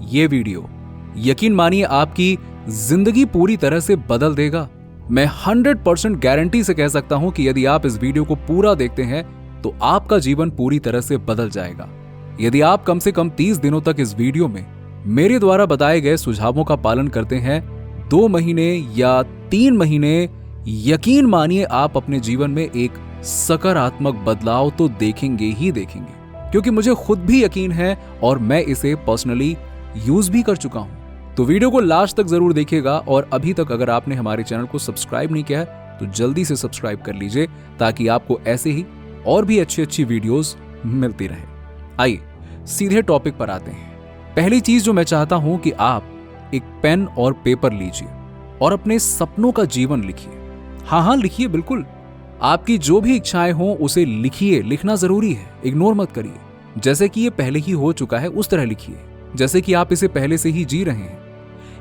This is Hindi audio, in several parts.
ये वीडियो यकीन मानिए आपकी जिंदगी पूरी तरह से बदल देगा। मैं 100% गारंटी से कह सकता हूं कि यदि आप इस वीडियो को पूरा देखते हैं तो आपका जीवन पूरी तरह से बदल जाएगा। यदि आप कम से कम 30 दिनों तक इस वीडियो में मेरे द्वारा बताए गए सुझावों का पालन करते हैं, 2 महीने या 3 महीने, यकीन मानिए आप अपने जीवन में एक सकारात्मक बदलाव तो देखेंगे ही देखेंगे, क्योंकि मुझे खुद भी यकीन है और मैं इसे पर्सनली यूज भी कर चुका हूं। तो वीडियो को लास्ट तक जरूर देखिएगा और अभी तक अगर आपने हमारे चैनल को सब्सक्राइब नहीं किया है तो जल्दी से सब्सक्राइब कर लीजिए ताकि आपको ऐसे ही और भी अच्छी वीडियोस मिलती रहे। आइए सीधे टॉपिक पर आते हैं। पहली चीज जो मैं चाहता हूं कि आप एक पेन और पेपर लीजिए और अपने सपनों का जीवन लिखिए। हाँ लिखिए, बिल्कुल। आपकी जो भी इच्छाएं हों उसे लिखिए। लिखना जरूरी है, इग्नोर मत करिए। जैसे कि ये पहले ही हो चुका है उस तरह लिखिए, जैसे कि आप इसे पहले से ही जी रहे हैं।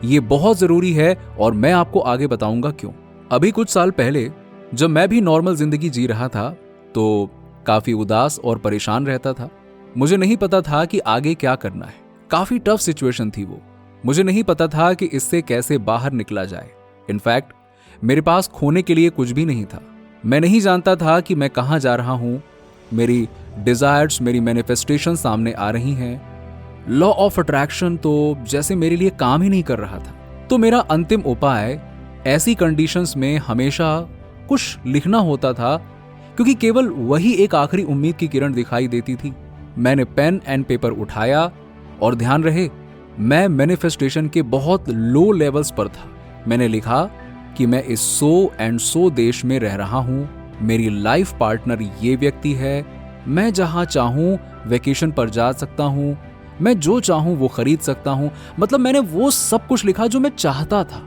ये बहुत जरूरी है और मैं आपको आगे बताऊंगा क्यों। अभी कुछ साल पहले जब मैं भी नॉर्मल जिंदगी जी रहा था तो काफी उदास और परेशान रहता था। मुझे नहीं पता था कि आगे क्या करना है। काफी टफ सिचुएशन थी वो। मुझे नहीं पता था कि इससे कैसे बाहर निकला जाए। इनफैक्ट मेरे पास खोने के लिए कुछ भी नहीं था। मैं नहीं जानता था कि मैं कहां जा रहा हूं। मेरी डिजायर्स, मेरी मैनिफेस्टेशन सामने आ रही हैं। लॉ ऑफ अट्रैक्शन तो जैसे मेरे लिए काम ही नहीं कर रहा था। तो मेरा अंतिम उपाय ऐसी कंडीशंस में हमेशा कुछ लिखना होता था, क्योंकि केवल वही एक आखिरी उम्मीद की किरण दिखाई देती थी। मैंने पेन एंड पेपर उठाया और ध्यान रहे मैं मैनिफेस्टेशन के बहुत लो लेवल्स पर था। मैंने लिखा कि मैं इस सो देश में रह रहा हूं, मेरी लाइफ पार्टनर ये व्यक्ति है, मैं जहां चाहूं वेकेशन पर जा सकता हूं, मैं जो चाहूं वो खरीद सकता हूं। मतलब मैंने वो सब कुछ लिखा जो मैं चाहता था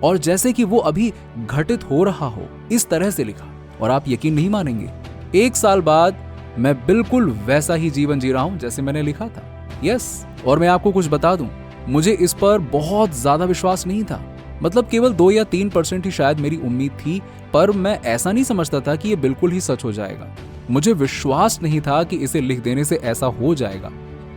और जैसे कि वो अभी घटित हो रहा हो, इस तरह से लिखा। और आप यकीन नहीं मानेंगे, 1 साल बाद मैं बिल्कुल वैसा ही जीवन जी रहा हूं जैसे मैंने लिखा था। यस, और मैं आपको कुछ बता दूं, मुझे इस पर बहुत ज्यादा विश्वास नहीं था। मतलब केवल 2 या 3% ही शायद मेरी उम्मीद थी, पर मैं ऐसा नहीं समझता था कि ये बिल्कुल ही सच हो जाएगा। मुझे विश्वास नहीं था कि इसे लिख देने से ऐसा हो जाएगा।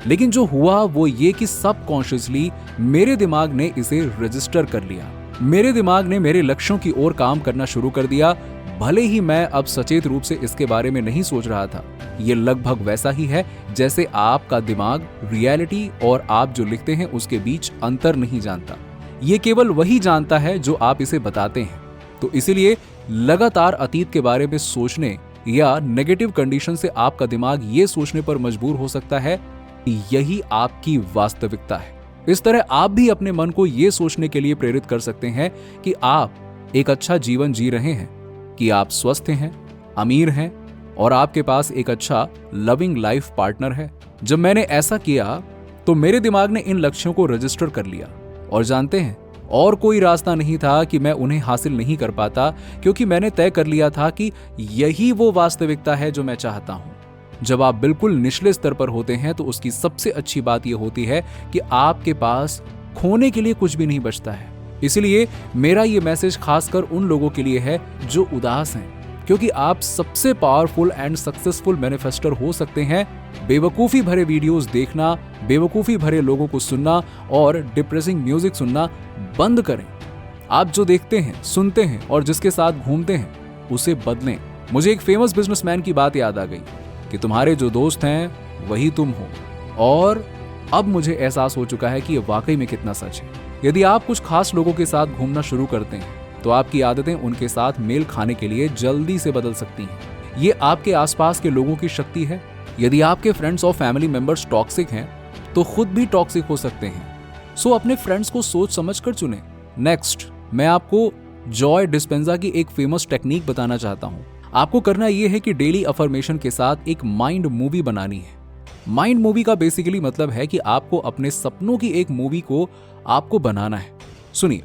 लेकिन जो हुआ वो ये कि सबकॉन्शियसली मेरे दिमाग ने इसे रजिस्टर कर लिया। मेरे दिमाग ने मेरे लक्ष्यों की ओर काम करना शुरू कर दिया। भले ही मैं अब सचेत रूप से इसके बारे में नहीं सोच रहा था। ये लगभग वैसा ही है जैसे आपका दिमाग रियलिटी और आप जो लिखते हैं उसके बीच अंतर नहीं जानता। ये केवल वही जानता है जो आप इसे बताते हैं। तो इसीलिए लगातार अतीत के बारे में सोचने या नेगेटिव कंडीशन से आपका दिमाग ये सोचने पर मजबूर हो सकता है कि यही आपकी वास्तविकता है। इस तरह आप भी अपने मन को ये सोचने के लिए प्रेरित कर सकते हैं कि आप एक अच्छा जीवन जी रहे हैं, कि आप स्वस्थ हैं, अमीर हैं और आपके पास एक अच्छा लविंग लाइफ पार्टनर है। जब मैंने ऐसा किया तो मेरे दिमाग ने इन लक्ष्यों को रजिस्टर कर लिया और जानते हैं, और कोई रास्ता नहीं था कि मैं उन्हें हासिल नहीं कर पाता, क्योंकि मैंने तय कर लिया था कि यही वो वास्तविकता है जो मैं चाहता हूं। जब आप बिल्कुल निचले स्तर पर होते हैं तो उसकी सबसे अच्छी बात यह होती है कि आपके पास खोने के लिए कुछ भी नहीं बचता है। इसलिए मेरा ये मैसेज खासकर उन लोगों के लिए है जो उदास हैं, क्योंकि आप सबसे पावरफुल एंड सक्सेसफुल मैनिफेस्टर हो सकते हैं। बेवकूफी भरे वीडियोस देखना, बेवकूफी भरे लोगों को सुनना और डिप्रेसिंग म्यूजिक सुनना बंद करें। आप जो देखते हैं, सुनते हैं और जिसके साथ घूमते हैं उसे बदलें। मुझे एक फेमस बिजनेसमैन की बात याद आ गई कि तुम्हारे जो दोस्त हैं वही तुम हो, और अब मुझे एहसास हो चुका है कि ये वाकई में कितना सच है। यदि आप कुछ खास लोगों के साथ घूमना शुरू करते हैं तो आपकी आदतें उनके साथ मेल खाने के लिए जल्दी से बदल सकती हैं। ये आपके आसपास के लोगों की शक्ति है। यदि आपके फ्रेंड्स और फैमिली मेंबर्स टॉक्सिक हैं तो खुद भी टॉक्सिक हो सकते हैं। सो अपने फ्रेंड्स को सोच समझ कर चुनें। नेक्स्ट, मैं आपको जॉय डिस्पेंजा की एक फेमस टेक्निक बताना चाहता हूं। आपको करना यह है कि डेली अफर्मेशन के साथ एक माइंड मूवी बनानी है। माइंड मूवी का बेसिकली मतलब है कि आपको अपने सपनों की एक मूवी को आपको बनाना है। सुनिए,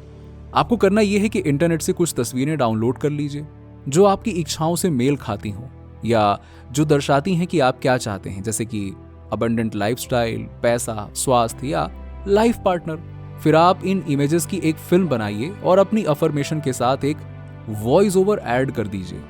आपको करना यह है कि इंटरनेट से कुछ तस्वीरें डाउनलोड कर लीजिए जो आपकी इच्छाओं से मेल खाती हों या जो दर्शाती हैं कि आप क्या चाहते हैं, जैसे कि अबंडेंट लाइफस्टाइल, पैसा, स्वास्थ्य या लाइफ पार्टनर। फिर आप इन इमेजेस की एक फिल्म बनाइए और अपनी अफर्मेशन के साथ एक वॉइस ओवर ऐड कर दीजिए।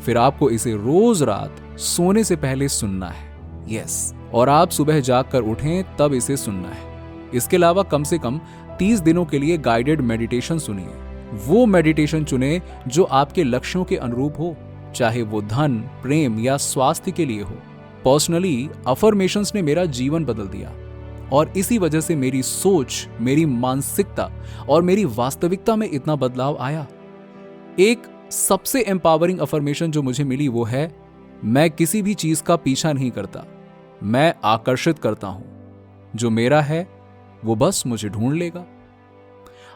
फिर आपको इसे रोज रात सोने से पहले सुनना है। यस, और आप सुबह जाग कर उठें तब इसे सुनना है। इसके अलावा कम से कम 30 दिनों के लिए गाइडेड मेडिटेशन सुनिए। वो मेडिटेशन चुने जो आपके लक्ष्यों के अनुरूप हो, चाहे वो धन, प्रेम या स्वास्थ्य के लिए हो। पर्सनली अफर्मेशंस ने मेरा जीवन बदल दिया और इसी वजह से मेरी सोच, मेरी मानसिकता और मेरी वास्तविकता में इतना बदलाव आया। एक सबसे एम्पावरिंग अफर्मेशन जो मुझे मिली वो है, मैं किसी भी चीज का पीछा नहीं करता, मैं आकर्षित करता हूं। जो मेरा है वो बस मुझे ढूंढ लेगा।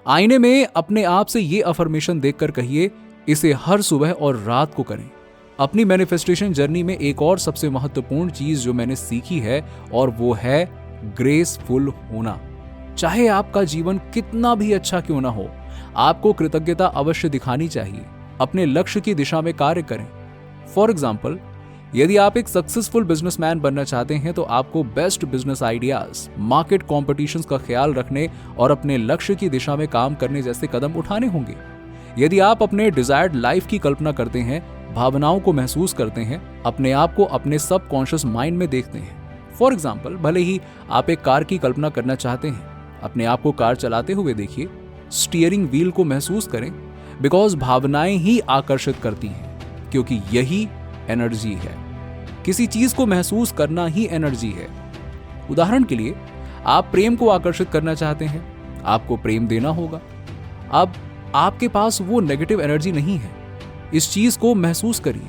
आईने में अपने आप से ये अफर्मेशन देखकर कहिए, इसे हर सुबह और रात को करें। अपनी मैनिफेस्टेशन जर्नी में एक और सबसे महत्वपूर्ण चीज जो मैंने सीखी है और वो है ग्रेसफुल होना। चाहे आपका जीवन कितना भी अच्छा क्यों ना हो, आपको कृतज्ञता अवश्य दिखानी चाहिए। अपने लक्ष्य की दिशा में कार्य करें। फॉर एग्जाम्पल, यदि आप एक सक्सेसफुल बिजनेसमैन बनना चाहते हैं तो आपको best business ideas, market competitions का ख्याल रखने और अपने लक्ष्य की दिशा में काम करने जैसे कदम उठाने होंगे। यदि आप अपने डिजायर्ड लाइफ की कल्पना करते हैं, भावनाओं को महसूस करते हैं, अपने आप को अपने सबकॉन्शियस माइंड में देखते हैं। फॉर एग्जाम्पल, भले ही आप एक कार की कल्पना करना चाहते हैं, अपने आप को कार चलाते हुए देखिए, स्टीयरिंग व्हील को महसूस करें, बिकॉज भावनाएं ही आकर्षित करती हैं, क्योंकि यही एनर्जी है। किसी चीज को महसूस करना ही एनर्जी है। उदाहरण के लिए, आप प्रेम को आकर्षित करना चाहते हैं, आपको प्रेम देना होगा। अब आपके पास वो नेगेटिव एनर्जी नहीं है, इस चीज को महसूस करिए।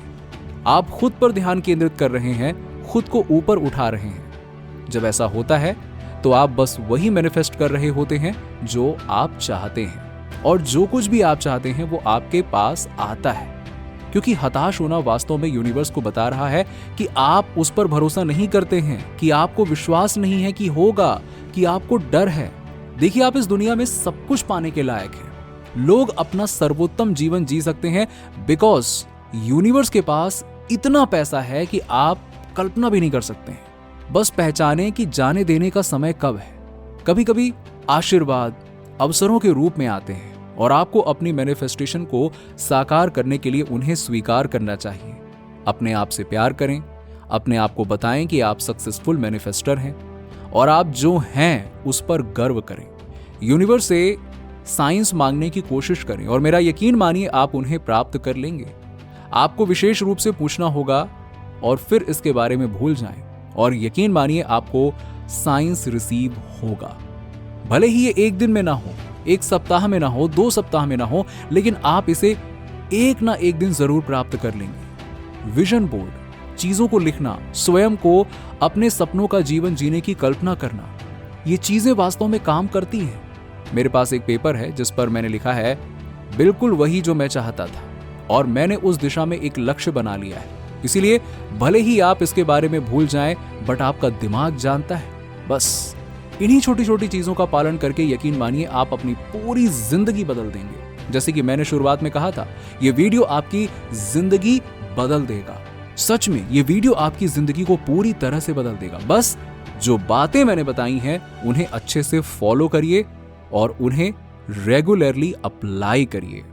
आप खुद पर ध्यान केंद्रित कर रहे हैं, खुद को ऊपर उठा रहे हैं। जब ऐसा होता है तो आप बस वही मैनिफेस्ट कर रहे होते हैं जो आप चाहते हैं, और जो कुछ भी आप चाहते हैं वो आपके पास आता है। क्योंकि हताश होना वास्तव में यूनिवर्स को बता रहा है कि आप उस पर भरोसा नहीं करते हैं, कि आपको विश्वास नहीं है कि होगा, कि आपको डर है। देखिए, आप इस दुनिया में सब कुछ पाने के लायक हैं। लोग अपना सर्वोत्तम जीवन जी सकते हैं बिकॉज यूनिवर्स के पास इतना पैसा है कि आप कल्पना भी नहीं कर सकते हैं। बस पहचानें कि जाने देने का समय कब है। कभी कभी आशीर्वाद अवसरों के रूप में आते हैं और आपको अपनी मैनिफेस्टेशन को साकार करने के लिए उन्हें स्वीकार करना चाहिए। अपने आप से प्यार करें, अपने आप को बताएं कि आप सक्सेसफुल मैनिफेस्टर हैं और आप जो हैं उस पर गर्व करें। यूनिवर्स से साइंस मांगने की कोशिश करें और मेरा यकीन मानिए आप उन्हें प्राप्त कर लेंगे। आपको विशेष रूप से पूछना होगा और फिर इसके बारे में भूल जाएं और यकीन मानिए आपको साइंस रिसीव होगा। भले ही ये एक दिन में ना हो, एक सप्ताह में ना हो, 2 सप्ताह में ना हो, लेकिन आप इसे एक ना एक दिन जरूर प्राप्त कर लेंगे। विजन बोर्ड, चीजों को लिखना, स्वयं को अपने सपनों का जीवन जीने की कल्पना करना, ये चीजें वास्तव में काम करती हैं। मेरे पास एक पेपर है जिस पर मैंने लिखा है, बिल्कुल वही जो मैं चाहता था, और मैंने उस दिशा में एक लक्ष्य बना लिया है। इसीलिए भले ही आप इसके बारे में भूल जाएं, बट आपका दिमाग जानता है। बस इन्हीं छोटी छोटी चीजों का पालन करके यकीन मानिए आप अपनी पूरी जिंदगी बदल देंगे। जैसे कि मैंने शुरुआत में कहा था, ये वीडियो आपकी जिंदगी बदल देगा। सच में ये वीडियो आपकी जिंदगी को पूरी तरह से बदल देगा। बस जो बातें मैंने बताई हैं उन्हें अच्छे से फॉलो करिए और उन्हें रेगुलरली अप्लाई करिए।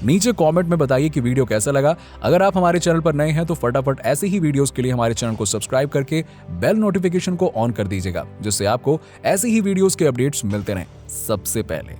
नीचे कमेंट में बताइए कि वीडियो कैसा लगा। अगर आप हमारे चैनल पर नए हैं तो फटाफट ऐसे ही वीडियोस के लिए हमारे चैनल को सब्सक्राइब करके बेल नोटिफिकेशन को ऑन कर दीजिएगा, जिससे आपको ऐसे ही वीडियोस के अपडेट्स मिलते रहें सबसे पहले।